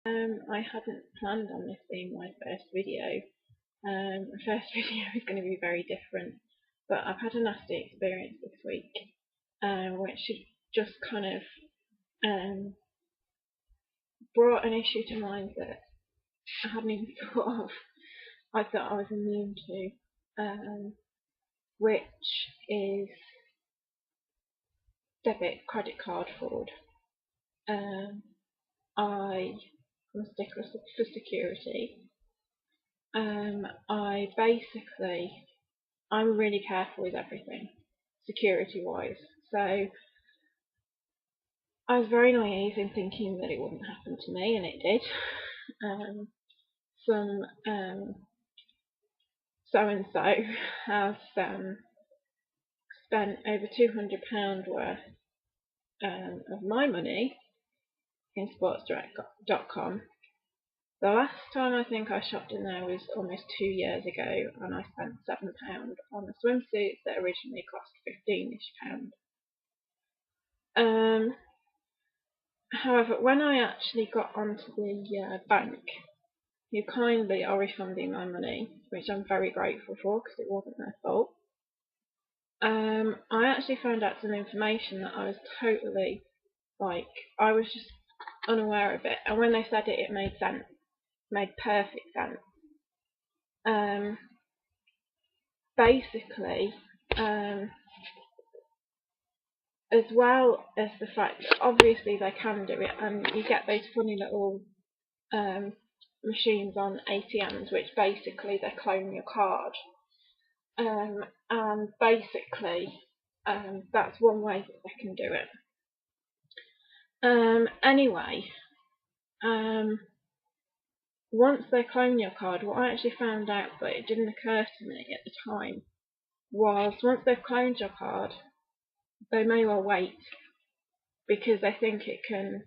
I hadn't planned on this being my first video. My first video is going to be very different, but I've had a nasty experience this week, which just kind of brought an issue to mind that I hadn't even thought of. I thought I was immune to, which is debit credit card fraud. I am a stickler for security. I'm really careful with everything, security-wise. So I was very naive in thinking that it wouldn't happen to me, and it did. Some so-and-so has spent over £200 worth of my money in sportsdirect.com. The last time I think I shopped in there was almost 2 years ago, and I spent £7 on a swimsuit that originally cost £15-ish. However, when I actually got onto the bank, who kindly are refunding my money, which I'm very grateful for because it wasn't their fault, I actually found out some information that I was totally, I was just unaware of it, and when they said it, it made sense. Made perfect sense. Basically, as well as the fact that obviously they can do it, and you get those funny little machines on ATMs which basically they clone your card, and basically that's one way that they can do it. Anyway, once they clone your card, what I actually found out, but it didn't occur to me at the time, was once they've cloned your card, they may well wait because they think it can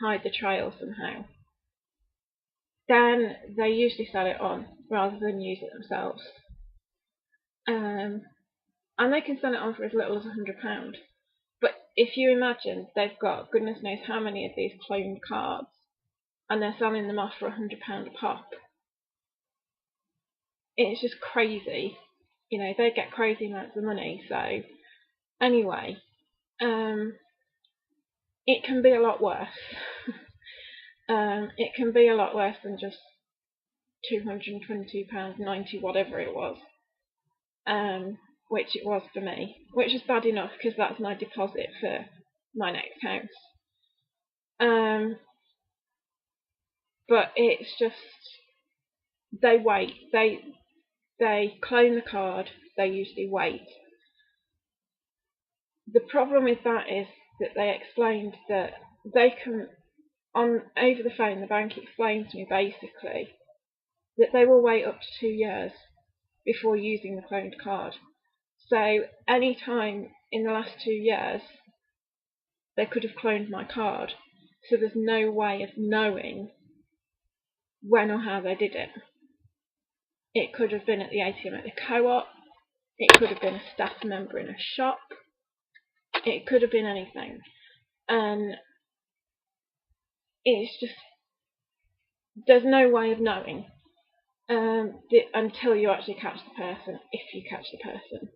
hide the trail somehow. Then they usually sell it on rather than use it themselves. And they can sell it on for as little as £100. But if you imagine they've got goodness knows how many of these cloned cards, and they're selling them off for £100 a pop, it's just crazy. You know, they get crazy amounts of money. So anyway, it can be a lot worse. It can be a lot worse than just £222.90, whatever it was, which it was for me, which is bad enough because that's my deposit for my next house. But it's just, they wait, they clone the card, they usually wait. The problem with that is that they explained that they can, over the phone, the bank explained to me basically that they will wait up to 2 years before using the cloned card. So any time in the last 2 years, they could have cloned my card. So there's no way of knowing when or how they did it. It could have been at the ATM at the co-op. It could have been a staff member in a shop. It could have been anything. And it's just, there's no way of knowing until you actually catch the person, if you catch the person.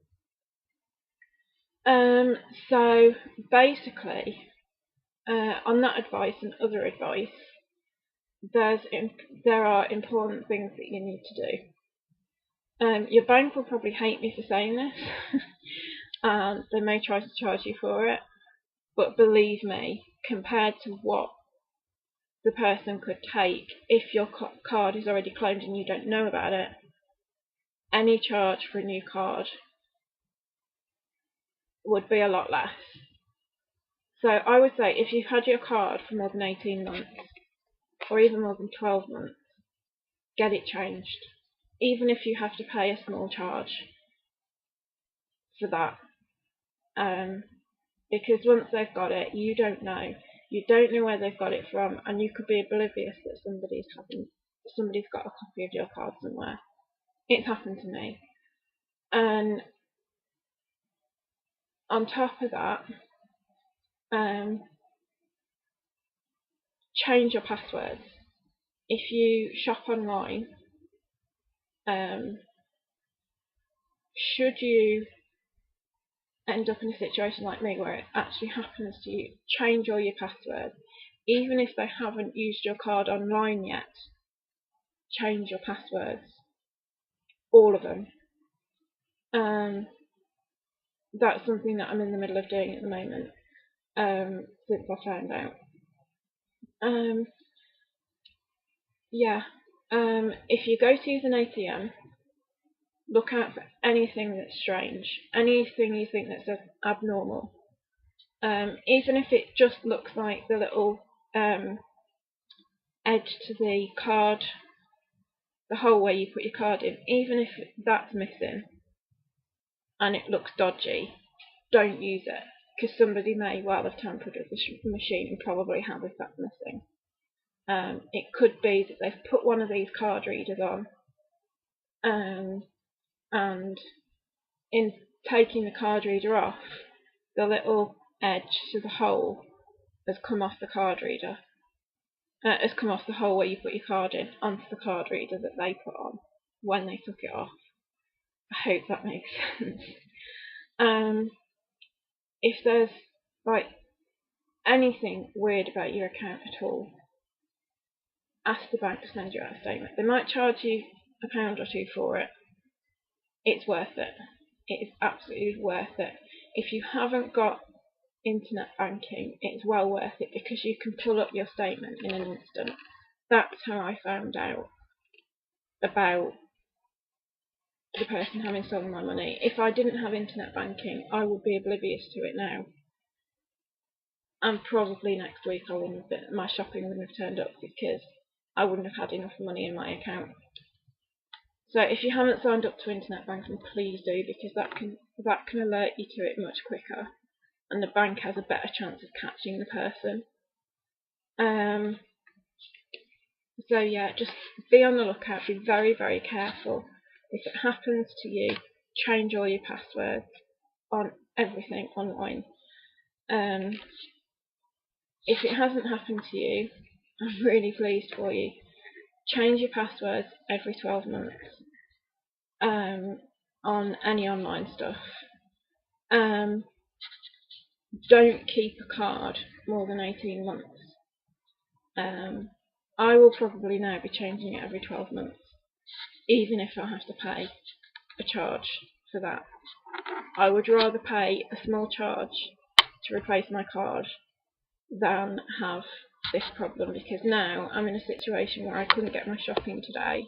So basically, on that advice and other advice, there are important things that you need to do. Your bank will probably hate me for saying this, and they may try to charge you for it, but believe me, compared to what the person could take if your card is already cloned and you don't know about it, any charge for a new card would be a lot less. So I would say if you've had your card for more than 18 months, or even more than 12 months, get it changed, even if you have to pay a small charge for that. Because once they've got it, you don't know. You don't know where they've got it from, and you could be oblivious that somebody's got a copy of your card somewhere. It's happened to me. And on top of that, change your passwords. if you shop online, should you end up in a situation like me where it actually happens to you, change all your passwords. Even if they haven't used your card online yet, change your passwords. All of them. That's something that I'm in the middle of doing at the moment, since I found out. If you go to use an ATM, look out for anything that's strange, anything you think that's abnormal. Even if it just looks like the little edge to the card, the hole where you put your card in, even if that's missing and it looks dodgy, don't use it, because somebody may well have tampered with the machine and probably have if that's missing. It could be that they've put one of these card readers on, and in taking the card reader off, the little edge to the hole has come off the card reader. Has come off the hole where you put your card in onto the card reader that they put on when they took it off. I hope that makes sense. If there's like anything weird about your account at all, ask the bank to send you out a statement. They might charge you £1 or £2 for it. It's worth it. It is absolutely worth it. If you haven't got internet banking, it's well worth it, because you can pull up your statement in an instant. That's how I found out about the person having stolen my money. If I didn't have internet banking, I would be oblivious to it now, and probably next week my shopping wouldn't have turned up, because I wouldn't have had enough money in my account. So if you haven't signed up to internet banking, please do, because that can alert you to it much quicker, and the bank has a better chance of catching the person. So yeah, just be on the lookout, be very, very careful. If it happens to you, change all your passwords on everything online. If it hasn't happened to you, I'm really pleased for you. Change your passwords every 12 months on any online stuff. Don't keep a card more than 18 months. I will probably now be changing it every 12 months, even if I have to pay a charge for that. I would rather pay a small charge to replace my card than have this problem, because now I'm in a situation where I couldn't get my shopping today.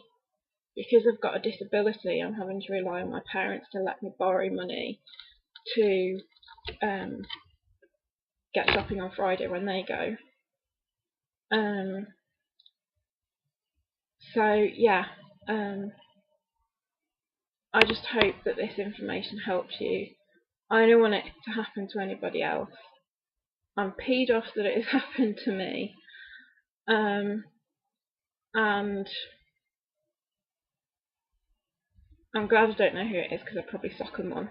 Because I've got a disability, I'm having to rely on my parents to let me borrow money to get shopping on Friday when they go. So yeah, I just hope that this information helps you. I don't want it to happen to anybody else. I'm peed off that it has happened to me, and I'm glad I don't know who it is, because I'd probably sock them on.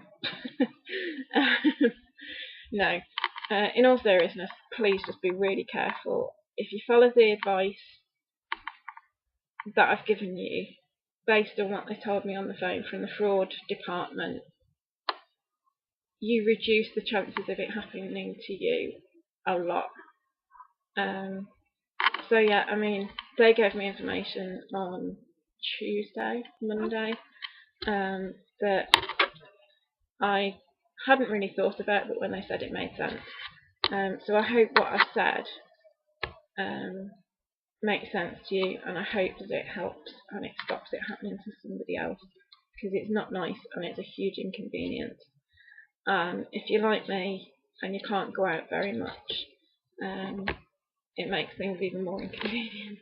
No, in all seriousness, please just be really careful. If you follow the advice that I've given you, based on what they told me on the phone from the fraud department, you reduce the chances of it happening to you a lot. So yeah, I mean, they gave me information on Monday, that I hadn't really thought about, but when they said it made sense. So I hope what I said makes sense to you, and I hope that it helps and it stops it happening to somebody else, because it's not nice and it's a huge inconvenience. If you're like me and you can't go out very much, it makes things even more inconvenient.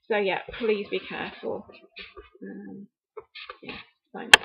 So yeah, please be careful. Yeah, thanks.